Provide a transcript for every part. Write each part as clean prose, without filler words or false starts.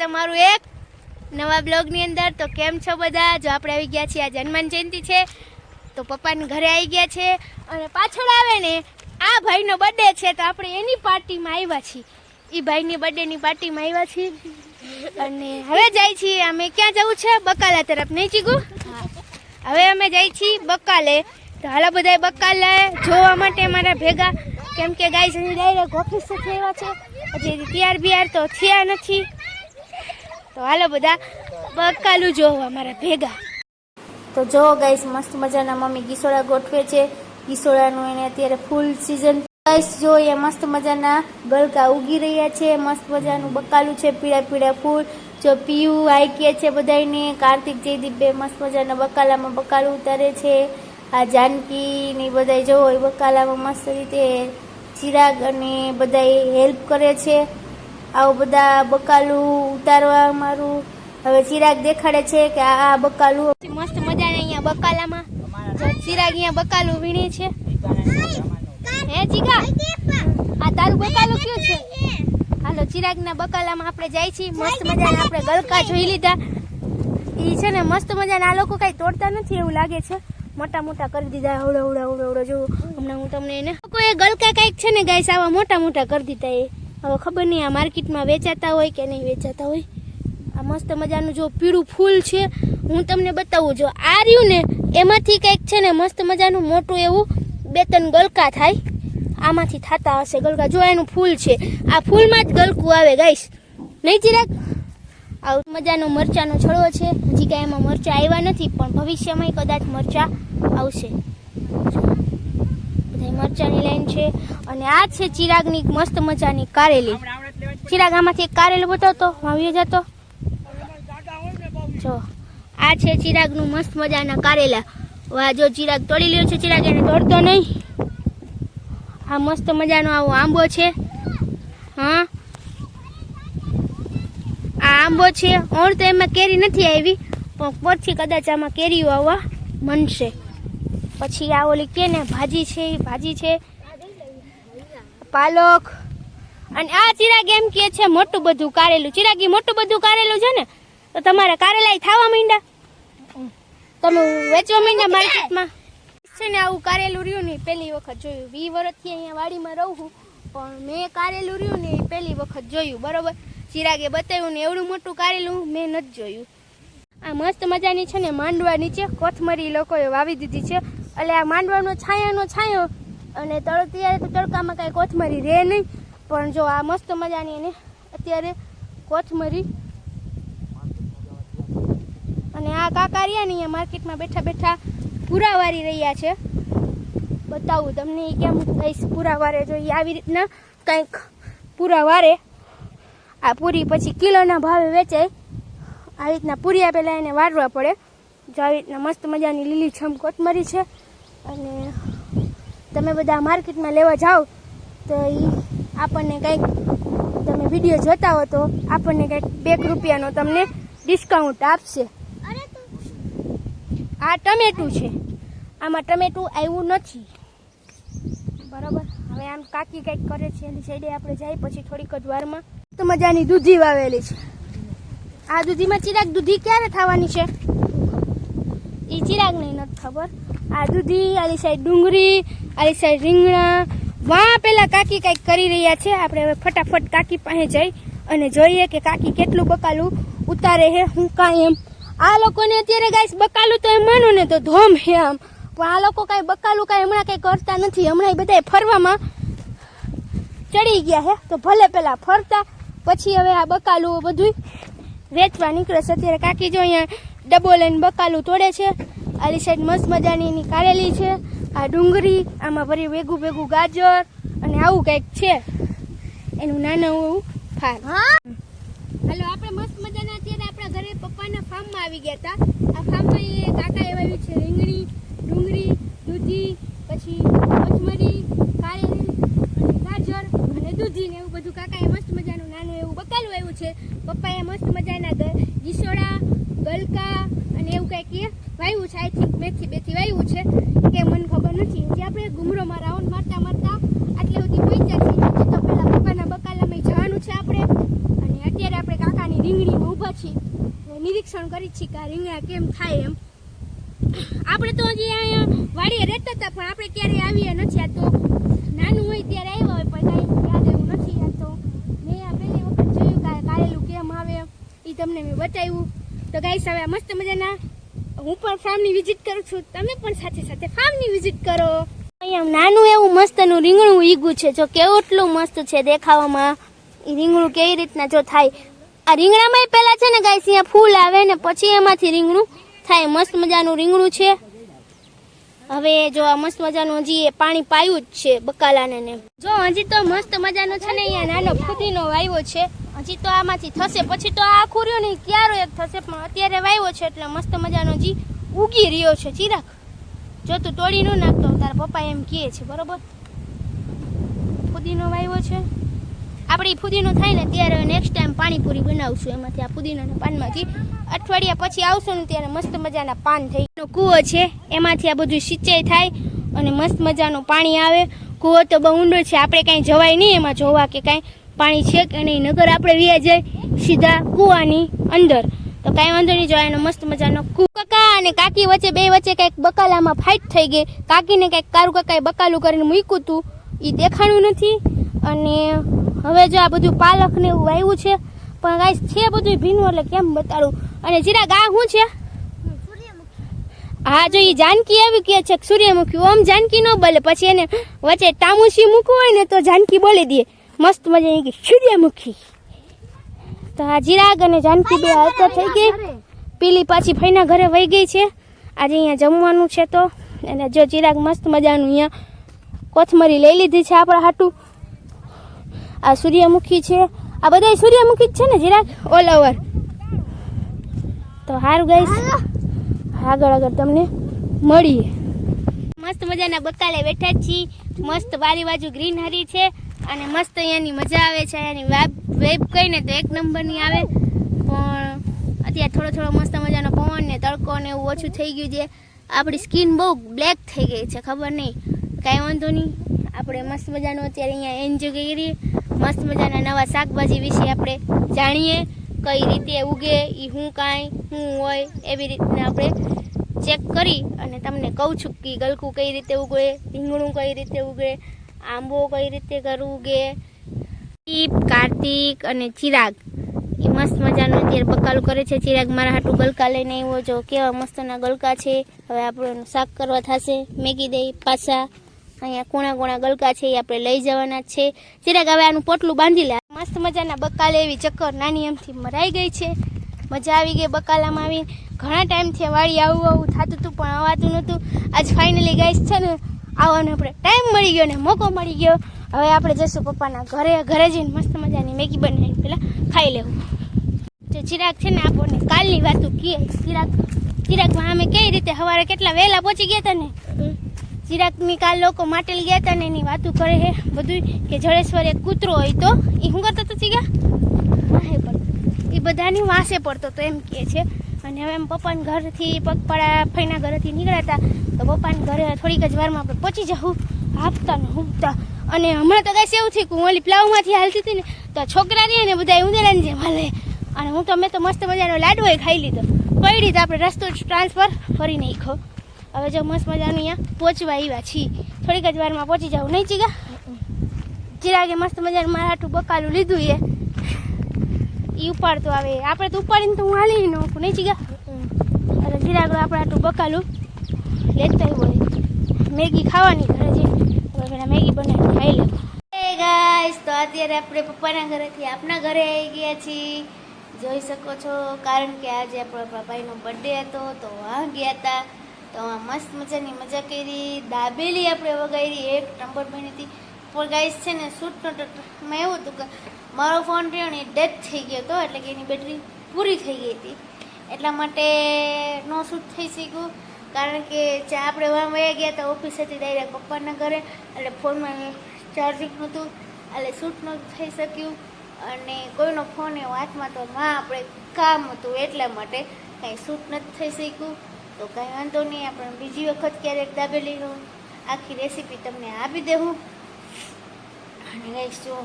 તમારું એક નવા બ્લોગની અંદર। તો કેમ છો બધા? જો આપણે આવી ગયા છીએ, આ હનુમાન જયંતિ છે તો પપ્પાને ઘરે આવી ગયા છે અને પાછળ આવે ને આ ભાઈનો બર્થડે છે તો આપણે એની પાર્ટીમાં આવ્યા છીએ। એ ભાઈની બર્થડેની પાર્ટીમાં આવ્યા છીએ અને હવે જાય છીએ અમે। ક્યાં જવું છે? બકાલા તરફ, નહીં ચીગુ? હવે અમે જાય છીએ બકાલે। તો હાલો બધા બકાલે જોવા માટે અમારા ભેગા, કેમ કે ગાઈસ અહીં ડાયરેક્ટ ઓફિસથી આવ્યા છે, હજી તૈયાર બિયાર તો થયા નથી। તો હાલો બધા બકાલું જોવા અમારા ભેગા। તો જો ગાઈસ મસ્ત મજાના મમ્મી ગીસોડા ગોઠવે છે। ગીસોડાનું એને અત્યારે ફૂલ સિઝન। ગાઈસ જો એ મસ્ત મજાના ગલકા ઉગી રહ્યા છે, મસ્ત મજાનું બકાલું છે, પીળા પીળા ફૂલ। જો પીયું આઈ કે છે બધાને, કાર્તિક જયદીપ બે મસ્ત મજાના બકાલામાં બકાલું ઉતારે છે। આ જાનકી ને બધા જો એ બકાલામાં મસ્ત રીતે ચિરાગ અને બધા હેલ્પ કરે છે આવું બધા બકાલું ઉતારવા મારું। હવે ચિરાગ દેખાડે છે કે આ બકાલું મસ્ત મજાને અહીંયા બકાલામાં ચિરાગ અહીંયા બકાલું વીણે છે। હે ચીગા, આ તારું બકાલું કયું છે? હાલો ચિરાગના બકાલામાં આપણે જાય છીએ। મસ્ત મજાના આપણે ગલકા જોઈ લીધા। ઈ છે ને મસ્ત મજાના, આ લોકો કઈ તોડતા નથી એવું લાગે છે, મોટા મોટા કરી દીધા। હવડા જો હમણાં હું તમને એને કોઈ ગલકા કઈક છે ને ગાઈસ આવા મોટા મોટા કરી દીધા। એ હવે ખબર નહીં આ માર્કેટમાં વેચાતા હોય કે નહીં વેચાતા હોય। આ મસ્ત મજાનું જો પીળું ફૂલ છે, હું તમને બતાવું। જો આ રહ્યું ને એમાંથી કંઈક છે ને મસ્ત મજાનું મોટું એવું 2-3 ગલકા થાય, આમાંથી થતા હશે ગલકા। જો એનું ફૂલ છે, આ ફૂલમાં જ ગલકું આવે ગાઈસ, નહીં ચિરાગ? આવું મજાનો મરચાનો છોડવો છે, હજી કાંઈ એમાં મરચા આવ્યા નથી પણ ભવિષ્યમાં કદાચ મરચા આવશે। બધા મરચાની લાઈન છે અને આ છે ચિરાગની મસ્ત મજાની કારેલી। ચિરાગ આમાંથી એક કારેલું બતાવતો, વાવ્યો જતો। જો આ છે ચિરાગનું મસ્ત મજાના કારેલા। વાહ, જો ચિરાગ તોડી લ્યો છે, ચિરાગ એને તોડતો નહીં। આ મસ્ત મજાનો આવો આંબો છે। હા, આ આંબો છે। ઓર તો એમાં કેરી નથી આવી પણ પછી કદાચ આમાં કેરીઓ આવવા બનશે। પછી આ ઓલી કે ને ભાજી છે, એ ભાજી છે, પાલક। અને આ ચિરાગ એમ કે છે મોટું બધું કારેલું। ચિરાગ એ મોટું બધું કારેલું છે ને તો તમારા કારેલા થવા માંડ્યા, તમે વેચવા માંડ્યા માર્કેટમાં છે ને। આવું કારેલું રહ્યું ને પહેલી વખત જોયું। 20 વર્ષથી અહીંયા વાડીમાં રહું છું પણ મેં કારેલું રહ્યું ને પહેલી વખત જોયું, બરોબર? ચિરાગે બતાવ્યું ને એવડું મોટું કારેલું મેં નથી જોયું। આ મસ્ત મજાની છે ને માંડવા નીચે કોથમરી લોકોએ વાવી દીધી છે, એટલે આ માંડવાનો છાંયો અને ત્યારે તો તડકામાં કાંઈ કોથમરી રહે નહીં, પણ જો આ મસ્ત મજાની એને અત્યારે કોથમરી। અને આ કાકા રહ્યા ને અહીંયા માર્કેટમાં બેઠા બેઠા પૂરા વારી રહ્યા છે। બતાવું તમને એ કેમ કઈશ પૂરા વારે, જો એ આવી રીતના કંઈક પૂરા વારે। આ પૂરી પછી કિલોના ભાવે વેચાય, આવી રીતના પૂરી પહેલાં એને વારવા પડે। જો આવી રીતના મસ્ત મજાની લીલીછમ કોથમરી છે અને તમે બધા માર્કેટમાં લેવા જાઓ તો એ આપણને કંઈક, તમે વિડીયો જોતા હો તો આપણને કંઈક 2 રૂપિયાનો તમને ડિસ્કાઉન્ટ આપશે। આ ટમેટું છે, આમાં ટમેટું આવ્યું નથી, બરાબર? હવે આમ કાકી કંઈક કરે છે, એની સાઈડે આપણે જાય પછી થોડીક જ વારમાં તો મજાની દૂધી વાવેલી છે। આ દૂધીમાં ચિરાગ દૂધી ક્યારે થવાની છે એ ચિરાગને નથી ખબર। આ દૂધી, આલી સાઈડ ડુંગળી, આલી સાઈડ રીંગણા। વાહ પેલા કાકી કંઈક કરી રહ્યા છે, આપણે હવે ફટાફટ કાકી પાસે જઈ અને જોઈએ કે કાકી કેટલું બકાલું ઉતારે છે। હું કાંઈ એમ આ લોકોને અત્યારે ગાઈસ બકાલું તો એમ માનો ને તો ધોમ હે આમ, પણ આ લોકો કાંઈ બકાલું કાંઈ હમણાં કંઈ કરતા નથી। હમણાં બધા ફરવામાં ચડી ગયા હે, તો ભલે પેલા ફરતા પછી હવે આ બકાલું બધું વેચવા નીકળે છે। અત્યારે કાકી જો અહીંયા ડબ્બો લઈને બકાલું તોડે છે। આલી સાઈડ મસ્ત મજાની એની કારેલી છે, આ ડુંગળી, આમાં ભરી ભેગું ભેગું ગાજર અને આવું કંઈક છે એનું નાનું એવું ફાર્મ। હાલો આપણે મસ્ત મજાના અત્યારે આપણા ઘરે પપ્પાના ફાર્મમાં આવી ગયા હતા। આ ફાર્મમાં એ કાકાએ વાવ્યું છે રીંગણી, ડુંગળી, દૂધી, પછી કોથમરી, કારેલી અને ગાજર અને દૂધી ને એવું બધું કાકાએ મસ્ત મજાનું નાનું એવું બકાલું આવ્યું છે। પપ્પાએ મસ્ત મજાના ગીસોડા, ગલકા અને એવું કંઈક વાવ્યું છે। આઈ થિંક મેથી બેથી વાવ્યું છે કે મને ખબર નથી। જે આપણે ગુમરોમાં રાઉન્ડ મારતા મારતા આટલે સુધી પહોંચ્યા છીએ, તો પેલા પપ્પાના બકાલામાં જવાનું છે આપણે। અને અત્યારે આપણે કાકાની રીંગણી પ્રયત્ન કરી છીએ કે આ રીંગણા કેમ થાય એમ. આપણે તો હજી અહીંયા વાડીએ રહેતા હતા પણ આપણે ક્યારેય આવ્યા નથી. આ તો નાનું હોય ત્યારે આવ્યા હોય પણ કાંઈ યાદ એવું નથી. આ તો મેં આ પહેલી વખત જોયું કે કારેલું કેમ આવે એ તમને મેં બતાવ્યું. તો ગાઈસ હવે મસ્ત મજાના હું પણ ફાર્મની વિઝિટ કરું છું, તમે પણ સાથે સાથે ફાર્મની વિઝિટ કરો. અહીંયા નાનું એવું મસ્તનું રીંગણું ઈગું છે, જો કેવટલું મસ્ત છે દેખાવામાં. એ રીંગણું કેવી રીતના જો થાય, આ રીંગણામાં પહેલા છે ને ગાઈસ અહીંયા ફૂલ આવે ને પછી એમાંથી રીંગણું થાય. મસ્ત મજાનું રીંગણું છે. હવે જો આ મસ્ત મજાનું હજી પાણી પાયું જ છે બકાલાને ને. જો હજી તો મસ્ત મજાનો છે ને અહીંયા નાનો ફુદીનો વાવ્યો છે. હજી તો આમાંથી થશે, પછી તો આ ખુર્યો નહીં ક્યારો એક થશે, પણ અત્યારે વાવ્યો છે એટલે મસ્ત મજાનો હજી ઉગી રહ્યો છે. ચિરાગ જો તું તોડી ન નાખતો, તારા પપ્પા એમ કહે છે બરોબર. ફુદીનો વાવ્યો છે આપણે. ફુદીનો થાય ને ત્યારે નેક્સ્ટ ટાઈમ પાણીપુરી બનાવશું એમાંથી, આ ફુદીનાના પાનમાંથી. અઠવાડિયા પછી આવશું ને ત્યારે મસ્ત મજાના પાન થઈ. કૂવો છે એમાંથી આ બધું સિંચાઈ થાય અને મસ્ત મજાનું પાણી આવે. કૂવો તો બહુ ઊંડો છે, આપણે કાંઈ જવાય નહીં એમાં જોવા કે કાંઈ પાણી છે કે નહીં, નગર આપણે વ્યા જાય સીધા કૂવાની અંદર. તો કાંઈ વાંધો નહીં, જો એનો મસ્ત મજાનો કાકા અને કાકી વચ્ચે બે વચ્ચે કંઈક બકાલામાં ફાઇટ થઈ ગઈ. કાકીને કંઈક કારું કાકાએ બકાલું કરીને મૂક્યું હતું, એ દેખાણું નથી. અને હવે જો આ બધું પાલક ને એવું વાવ્યું છે, પણ ગાઈસ છે બધું ભીનું એટલે કેમ બતાડું. અને જીરા ગા શું છે? હા જો એ જાનકી આવી કે છે સૂર્યમુખી. ઓમ જાનકી ન બોલે, પછી એને વચ્ચે ટામુસી મૂકવું હોય ને તો જાનકી બોલી દે મસ્ત મજાની કે સૂર્યમુખી. તો આ જીરાગ અને જાનકી બે હાલતા થઈ ગઈ. પેલી પાછી ફઈના ઘરે વહી ગઈ છે. આજે અહીંયા જમવાનું છે તો અને જો ચિરાગ મસ્ત મજાનું અહીંયા કોથમરી લઈ લીધી છે આપણા હાટું. આ સૂર્યમુખી છે, આ બધા સૂર્યમુખી જ છે ને ચિરાગ ઓલ ઓવર. તો સારું ગાઈસ, આગળ તમને મળીએ. મસ્ત મજાના બકાલે બેઠા છીએ, મસ્ત બારી બાજુ ગ્રીનહરી છે અને મસ્ત અહીંયાની મજા આવે છે. અહીંયાની વેબ કહીને તો એક નંબરની આવે, પણ અત્યારે થોડો થોડો મસ્ત મજાનો પવન ને તડકો ને એવું ઓછું થઈ ગયું છે. આપણી સ્કિન બહુ બ્લેક થઈ ગઈ છે, ખબર નહીં, કાંઈ વાંધો નહીં. આપણે મસ્ત મજાનું અત્યારે અહીંયા એન્જોય કરીએ. મસ્ત મજાના નવા શાકભાજી વિશે આપણે જાણીએ, કઈ રીતે ઉગે એ શું કાંઈ શું હોય એવી રીતના આપણે ચેક કરી અને તમને કહું છું કે ગલકું કઈ રીતે ઉગે, રીંગણું કઈ રીતે ઉગે, આંબો કઈ રીતે કરવું ઉગે. કાર્તિક અને ચિરાગ એ મસ્ત મજાનું અત્યારે બકાલું કરે છે. ચિરાગ મારા હાટું ગલકા લઈને આવ્યો, જો કેવા મસ્તના ગલકા છે. હવે આપણે એનું શાક કરવા થશે. મેગી દઈ પાછા અહીંયા કોણા કોણા ગલકા છે એ આપણે લઈ જવાના છે. ચિરાગ હવે આનું પોટલું બાંધી લે. મસ્ત મજાના બકાલે એવી ચક્કર નાની એમથી મરાઈ ગઈ છે. મજા આવી ગઈ બકાલામાં આવી. ઘણા ટાઈમથી વાડી આવું થતું હતું પણ આવતું નહોતું. આજ ફાઇનલી ગાઈસ છે ને આવવાનો આપણે ટાઈમ મળી ગયો ને મોકો મળી ગયો. હવે આપણે જઈશું પપ્પાના ઘરે જઈને મસ્ત મજાની મેગી બનાવીને પેલા ખાઈ લેવું. તો ચિરાગ છે ને આપણને કાલની વાતો કહે. ચિરાગમાં અમે કઈ રીતે સવારે કેટલા વહેલા પહોંચી ગયા હતા ને. ચિરાગની કાલ લોકો માટેલ ગયા હતા ને એની વાતું કરે છે બધું કે જડેશ્વર એક કૂતરો હોય તો એ શું કરતો હતો ચીગા વાહે પડતો, એ બધાની વાસે પડતો તો એમ કહે છે. અને હવે એમ પપ્પાના ઘરથી પગપાળા ફઈના ઘરેથી નીકળ્યા હતા તો પપ્પાના ઘરે થોડીક જ વારમાં આપણે પહોંચી જવું હાફતા ને હુંકતા. અને હમણાં તો કાંઈ એવું થયું કે હું ઓલી પ્લાવમાંથી હાલતી હતી ને તો છોકરા રહે ને બધા ઉંદેડાને જેમ હાલે. અને મેં તો મસ્ત મજાનો લાડવો ખાઈ લીધો. પડી તો આપણે રસ્તો ટ્રાન્સફર ફરી નાખ્યો. હવે જો મસ્ત મજાનું અહીંયા પહોંચવા આવ્યા છીએ. થોડીક જ વારમાં પહોંચી જાવ નહીં ચીગા? ચિરાગે મસ્ત મજાનું મારા હાટું બકાલું લીધું એ ઉપાડતો આવે. આપણે તો ઉપાડીને તો હું હાલી નાખું નહીં ચીગા? એટલે ચિરાગ આપણે હાટું બકાલું લેતા હોય. મેગી ખાવાની ઘરે જઈને હવે પેલા મેગી બનાવીને ખાઈ લેવું. ગાઈસ તો અત્યારે આપણે પપ્પાના ઘરેથી આપણા ઘરે આવી ગયા છીએ, જોઈ શકો છો. કારણ કે આજે આપણા ભાઈનો બર્થડે હતો તો વહાં ગયા હતા. તો મસ્ત મજાની મજા કરી. દાબેલી આપણે વગાડી, એક નંબર બની હતી. પણ ગાઈસ છે ને શૂટનો મેં એવું હતું કે મારો ફોન રહ્યો ને ડેથ થઈ ગયો હતો, એટલે કે એની બેટરી પૂરી થઈ ગઈ હતી. એટલા માટે નો શૂટ થઈ શક્યું. કારણ કે આપણે વહાં વયા ગયા હતા ઓફિસેથી ડાયરેક્ટ પપ્પાના ઘરે, એટલે ફોનમાં ચાર્જિંગ નહોતું એટલે શૂટ નહોતું થઈ શક્યું. અને કોઈનો ફોન એવો હાથમાં તો આપણે કામ હતું એટલા માટે કાંઈ શૂટ નથી થઈ શક્યું. તો કાંઈ વાંધો નહીં, આપણે બીજી વખત ક્યારેક દાબેલીનું આખી રેસીપી તમને આપી દેવું. અને ગાઈસ જો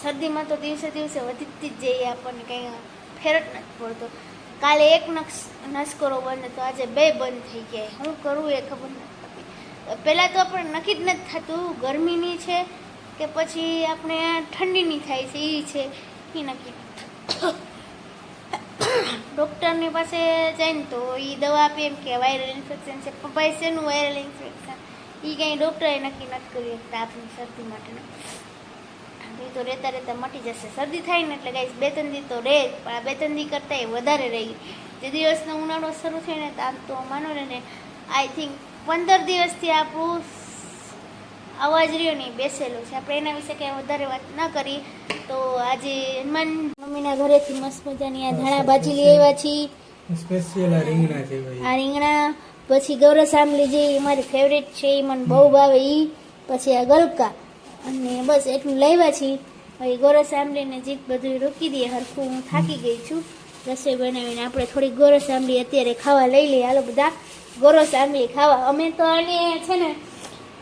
શરદીમાં તો દિવસે દિવસે વધતી જ જઈએ, આપણને કંઈ ફેર જ નથી પડતો. કાલે એક નસકોરો બંધ હતો, આજે 2 બંધ થઈ ગયા. શું કરવું એ ખબર નથી પડતી. પહેલાં તો આપણે નક્કી જ નથી થતું ગરમીની છે કે પછી આપણે ઠંડીની થાય છે, એ છે એ નક્કી. ડૉક્ટરની પાસે જઈને તો એ દવા આપે એમ કે વાયરલ ઇન્ફેક્શન છે. પપ્પાએ શેનું વાયરલ ઇન્ફેક્શન એ કંઈ ડૉક્ટરે નક્કી નથી કરી શકતા આપણી શરદી માટેનું. એ તો રહેતા રહેતા મટી જશે. શરદી થાય ને એટલે ગાઈસ 2-3 દી તો રહે જ, પણ આ 2-3 દી કરતાં એ વધારે રહી. જે દિવસનો ઉનાળો શરૂ થયો ને આમ તો માનો ને આઈ થિંક 15 દિવસથી આપણું અવાજ રહ્યો નહીં બેસેલો છે. આપણે એના વિશે કંઈ વધારે વાત ના કરી. તો આજે હનુમાન મમ્મીના ઘરેથી મસ્ત મજાની આ ધાણા ભાજી લઈ આવ્યા છીએ. સ્પેશિયલ આ રીંગણા છે ભાઈ. આ રીંગણા, પછી ગૌરસ આંબલી જે મારી ફેવરેટ છે, એ મને બહુ ભાવે એ. પછી આ ગલકા, અને બસ એટલું લાવ્યા છીએ. હવે ગોરસ આંબલીને જીત બધું રોકી દઈએ હરખું. હું થાકી ગઈ છું રસોઈ બનાવીને. આપણે થોડી ગોરસ આંબલી અત્યારે ખાવા લઈ લઈએ. હાલો બધા ગોરસ આંબલી ખાવા. અમે તો આને છે ને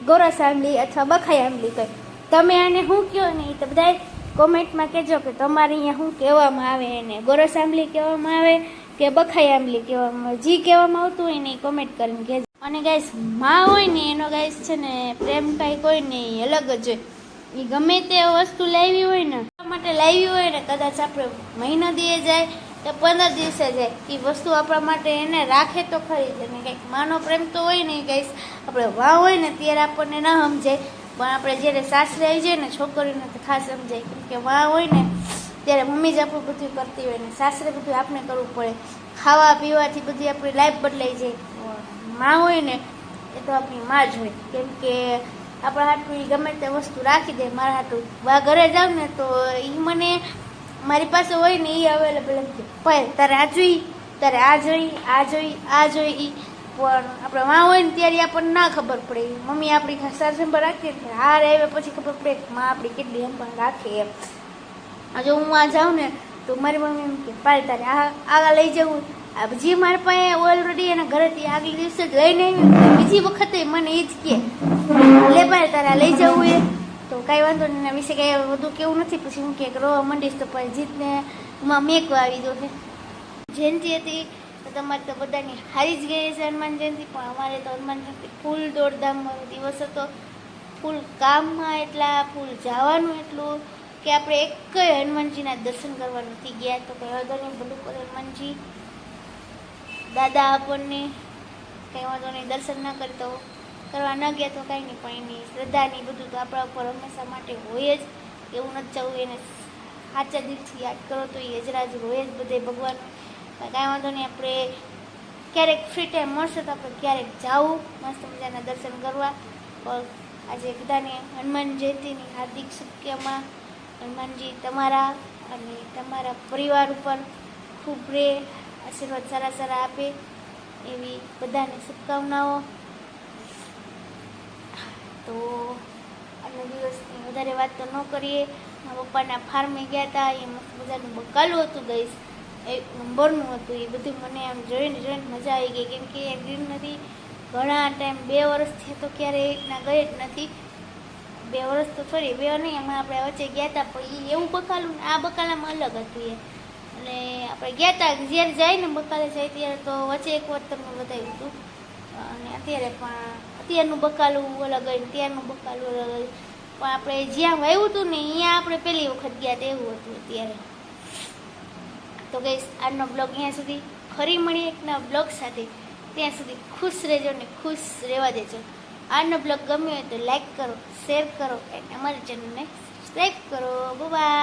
ગોરસ આંબલી અથવા બખાઈ આંબલી કહે. તમે આને શું કહો ને એ તો બધા કોમેન્ટમાં કહેજો કે તમારે અહીંયા શું કહેવામાં આવે. એને ગોરસ આંબલી કહેવામાં આવે કે બખાઈ આંબલી કહેવામાં આવે. જે કહેવામાં આવતું હોય ને એ કોમેન્ટ કરીને કહેજો. અને ગાઈસ માં હોય ને એનો ગાઈસ છે ને પ્રેમ કાંઈ કોઈ ને અલગ જ હોય. એ ગમે તે વસ્તુ લાવી હોય ને માટે લાવી હોય ને, કદાચ આપણે મહિનો દીએ જાય કે 15 દિવસે જાય, એ વસ્તુ આપણા માટે એને રાખે તો ખરી જ. અને કંઈક માનો પ્રેમ તો હોય ને ગાઈસ. આપણે વાહ હોય ને ત્યારે આપણને ના સમજાય, પણ આપણે જ્યારે સાસરે આવી જાય ને છોકરીઓને તો ખાસ સમજાય. કેમ કે વાહ હોય ને ત્યારે મમ્મી જ આપણું બધું કરતી હોય ને સાસરે બધું આપણે કરવું પડે. ખાવા પીવાથી બધી આપણી લાઈફ બદલાઈ જાય. માં હોય ને એ તો આપણી માં જ હોય. કેમ કે આપણા હાટું એ ગમે તે વસ્તુ રાખી દે. મારા હાટું બા ઘરે જાવ ને તો એ મને મારી પાસે હોય ને એ અવેલેબલ એમ કે ભાઈ તારે આ જોઈ, તારે આ જોઈ, આ જોઈ, આ જોઈ. પણ આપણે માં હોય ને ત્યારે આપણને ના ખબર પડે. મમ્મી આપણી સાર સંભાળ રાખીએ ને હાર આવે પછી ખબર પડે કે માં આપણી કેટલી સંભાળ રાખે એમ. જો હું આ જાઉં ને તો મારી મમ્મી એમ કે પાલ તારે આ લઈ જવું. આ જે મારા પાસે ઓલરેડી એના ઘરેથી આગલે દિવસે જ લઈને આવી, બીજી વખતે મને એ જ કહે લે ભાઈ તારે લઈ જવું એ. તો કાંઈ વાંધો નહીં, એના વિશે કાંઈ વધુ કેવું નથી. પછી હું કે રોવા મંડીશ તો પછી જીતને માં મેકવા આવી દો છે. જયંતિ હતી તો તમારે તો બધાની હારી જ ગઈ છે હનુમાન જયંતિ. પણ અમારે તો હનુમાન જયંતિ ફૂલ દોડધામનો દિવસ હતો. ફૂલ કામમાં એટલા, ફૂલ જવાનું એટલું કે આપણે એક હનુમાનજીના દર્શન કરવા નથી ગયા. તો કંઈ વાંધો નહીં, બધું કરે હનુમાનજી દાદા આપણને. કંઈ વાંધો નહીં, દર્શન ના કરતો કરવા ન ગયા તો કાંઈ નહીં, પણ એની શ્રદ્ધાની બધું તો આપણા ઉપર હંમેશા માટે હોય જ. એવું નથી જવું, એને સાચા દિલથી યાદ કરો તો એ હજરાજ હોય જ બધે ભગવાન. કાંઈ વાંધો નહીં, આપણે ક્યારેક ફ્રી ટાઈમ મળશે તો આપણે ક્યારેક જાવું મસ્ત મજાના દર્શન કરવા. આજે બધાને હનુમાન જયંતિની હાર્દિક શુભકામના. હનુમાનજી તમારા અને તમારા પરિવાર ઉપર ખૂબ રે, આશીર્વાદ સારા સારા આપે એવી બધાને શુભકામનાઓ. તો આજનો દિવસની વધારે વાત તો ન કરીએ. મારા પપ્પાના ફાર્મે ગયા હતા, એ મસ્ત મજાનું બકાલું હતું ગઈશ, 1 નંબરનું હતું. એ બધું મને આમ જોઈને મજા આવી ગઈ. કેમ કે એ ગ્રીનરી ઘણા ટાઈમ 2 વર્ષથી તો ક્યારેય ના ગઈ જ નથી. 2 વર્ષ તો થોડી 2 નહીં, એમાં આપણે વચ્ચે ગયા હતા પણ એ એવું બકાલું ને આ બકાલામાં અલગ હતું એ. અને આપણે ગયા હતા જ્યારે જાય ને બકાલે જાય ત્યારે તો વચ્ચે એક વાર તમને બતાવ્યું હતું. અને અત્યારે પણ અત્યારનું બકાલું અલગ હોય ને ત્યારનું બકાલું અલગ હોય. પણ આપણે જ્યાં વાવ્યું હતું ને અહીંયા આપણે પહેલી વખત ગયા હતા એવું હતું અત્યારે. તો ગઈશ આજનો બ્લોગ અહીંયા સુધી. ફરી મળીએ એક નવા બ્લોગ સાથે. ત્યાં સુધી ખુશ રહેજો ને ખુશ રહેવા દેજો. આજનો બ્લોગ ગમ્યો હોય તો લાઈક કરો, શેર કરો અને અમારી ચેનલને સબસ્ક્રાઈબ કરો. બાય.